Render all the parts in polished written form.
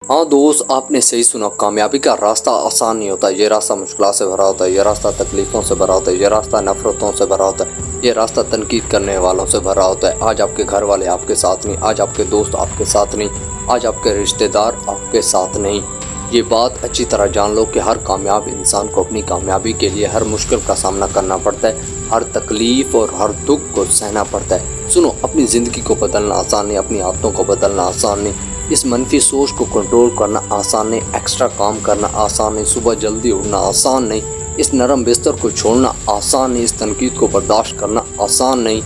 हाँ दोस्त, आपने सही सुना। कामयाबी का रास्ता आसान नहीं होता। ये रास्ता मुश्किलों से भरा होता है, ये रास्ता तकलीफ़ों से भरा होता है, ये रास्ता नफ़रतों से भरा होता है, ये रास्ता तनकीद करने वालों से भरा होता है। आज आपके घर वाले आपके साथ नहीं, आज आपके दोस्त आपके साथ नहीं, आज आपके रिश्तेदार आपके साथ नहीं। ये बात अच्छी तरह जान लो कि हर कामयाब इंसान को अपनी कामयाबी के लिए हर मुश्किल का सामना करना पड़ता है, हर तकलीफ़ और हर दुख को सहना पड़ता है। सुनो, अपनी ज़िंदगी को बदलना आसान नहीं, अपनी आदतों को बदलना आसान नहीं, इस मनफी सोच को कंट्रोल करना आसान नहीं, एक्स्ट्रा काम करना आसान नहीं, सुबह जल्दी उठना आसान नहीं, इस नरम बिस्तर को छोड़ना आसान नहीं, इस तनकीद को बर्दाश्त करना आसान नहीं,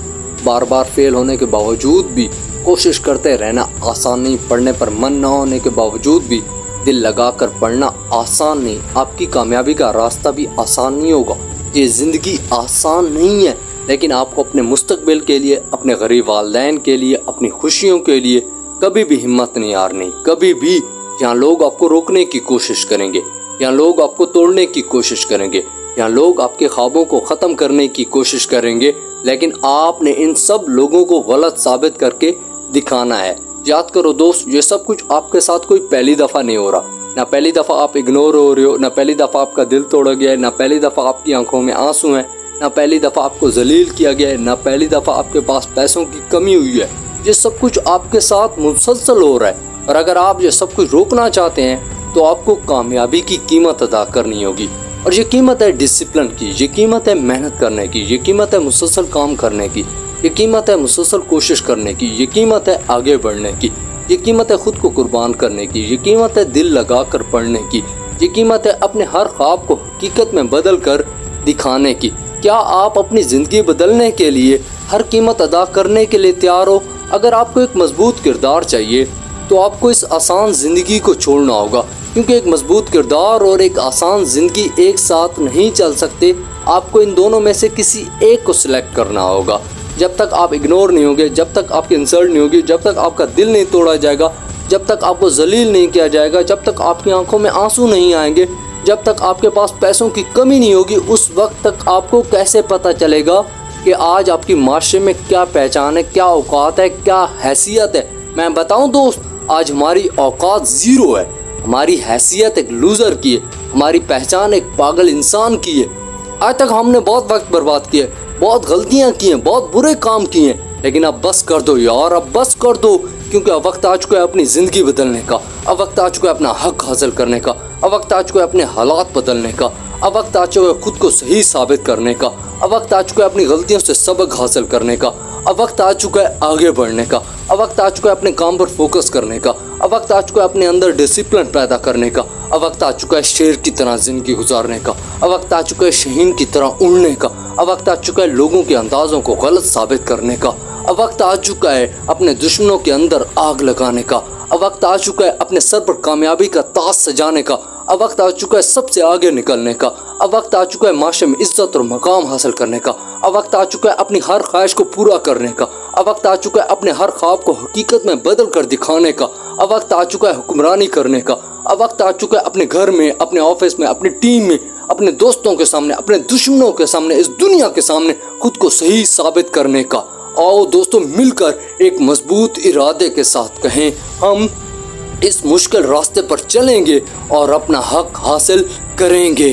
बार बार फेल होने के बावजूद भी कोशिश करते रहना आसान नहीं, पढ़ने पर मन न होने के बावजूद भी दिल लगाकर पढ़ना आसान नहीं। आपकी कामयाबी का रास्ता भी आसान नहीं होगा। ये ज़िंदगी आसान नहीं है, लेकिन आपको अपने मुस्तकबिल के लिए, अपने गरीब वालिदैन के लिए, अपनी खुशियों के लिए कभी भी हिम्मत नहीं हारनी। कभी भी यहाँ लोग आपको रोकने की कोशिश करेंगे, यहाँ लोग आपको तोड़ने की कोशिश करेंगे, यहाँ लोग आपके ख्वाबों को ख़त्म करने की कोशिश करेंगे, लेकिन आपने इन सब लोगों को गलत साबित करके दिखाना है। याद करो दोस्त, ये सब कुछ आपके साथ कोई पहली दफ़ा नहीं हो रहा। ना पहली दफ़ा आप इग्नोर हो रहे हो, ना पहली दफ़ा आपका दिल तोड़ा गया है, ना पहली दफ़ा आपकी आंखों में आंसू हैं, ना पहली दफ़ा आपको जलील किया गया है, ना पहली दफ़ा आपके पास पैसों की कमी हुई है। ये सब कुछ आपके साथ मुसलसल हो रहा है, और अगर आप ये सब कुछ रोकना चाहते हैं तो आपको कामयाबी की कीमत अदा करनी होगी। और ये कीमत है डिसिप्लिन की, ये कीमत है मेहनत करने की, ये कीमत है मुसलसल काम करने की, ये कीमत है मुसलसल कोशिश करने की, ये कीमत है आगे बढ़ने की, ये कीमत है खुद को कुर्बान करने की, ये कीमत है दिल लगा कर पढ़ने की, ये कीमत है अपने हर ख्वाब को हकीकत में बदल कर दिखाने की। क्या आप अपनी ज़िंदगी बदलने के लिए हर कीमत अदा करने के लिए तैयार हो? अगर आपको एक मजबूत किरदार चाहिए तो आपको इस आसान ज़िंदगी को छोड़ना होगा, क्योंकि एक मजबूत किरदार और एक आसान ज़िंदगी एक साथ नहीं चल सकते। आपको इन दोनों में से किसी एक को सिलेक्ट करना होगा। जब तक आप इग्नोर नहीं होगे, जब तक आपकी इंसल्ट नहीं होगी, जब तक आपका दिल नहीं तोड़ा जाएगा, जब तक आपको जलील नहीं किया जाएगा, जब तक आपकी आंखों में आंसू नहीं आएंगे, जब तक आपके पास पैसों की कमी नहीं होगी, उस वक्त तक आपको कैसे पता चलेगा कि आज आपकी माशरे में क्या पहचान है, क्या औकात है, क्या हैसियत है। मैं बताऊं दोस्त, आज हमारी औकात ज़ीरो है, हमारी हैसियत एक लूज़र की है, हमारी पहचान एक पागल इंसान की है। आज तक हमने बहुत वक्त बर्बाद किया, बहुत गलतियां की हैं, बहुत बुरे काम किए हैं, लेकिन अब बस कर दो यार, अब बस कर दो, क्योंकि अब वक्त आ चुका है अपनी ज़िंदगी बदलने का, अब वक्त आ चुका है अपना हक हासिल करने का, अब वक्त आ चुका है अपने हालात बदलने का, अब वक्त आ चुका है खुद को सही साबित करने का, अब वक्त आ चुका है अपनी गलतियों से सबक हासिल करने का, अब वक्त आ चुका है आगे बढ़ने का, अब वक्त आ चुका है अपने काम पर फोकस करने का, अब वक्त आ चुका है अपने अंदर डिसिप्लिन पैदा करने का, अब वक्त आ चुका है शेर की तरह ज़िंदगी गुजारने का, अब वक्त आ चुका है शहीन की तरह उड़ने का, अब वक्त आ चुका है लोगों के अंदाज़ों को गलत साबित करने का, अब वक्त आ चुका है अपने दुश्मनों के अंदर आग लगाने का, अब वक्त आ चुका है अपने सर पर कामयाबी का ताज सजाने का, अब वक्त आ चुका है सबसे आगे निकलने का, अब वक्त आ चुका है माशरे में इज्जत और मकाम हासिल करने का, अब वक्त आ चुका है अपनी हर ख्वाहिश को पूरा करने का, अब वक्त आ चुका है अपने हर ख्वाब को हकीकत में बदल कर दिखाने का, अब वक्त आ चुका है हुक्मरानी करने का, अब वक्त आ चुका है अपने घर में, अपने ऑफिस में, अपनी टीम में, अपने दोस्तों के सामने, अपने दुश्मनों के सामने, इस दुनिया के सामने खुद को सही साबित करने का। आओ दोस्तों, मिलकर एक मजबूत इरादे के साथ कहें, हम इस मुश्किल रास्ते पर चलेंगे और अपना हक हासिल करेंगे।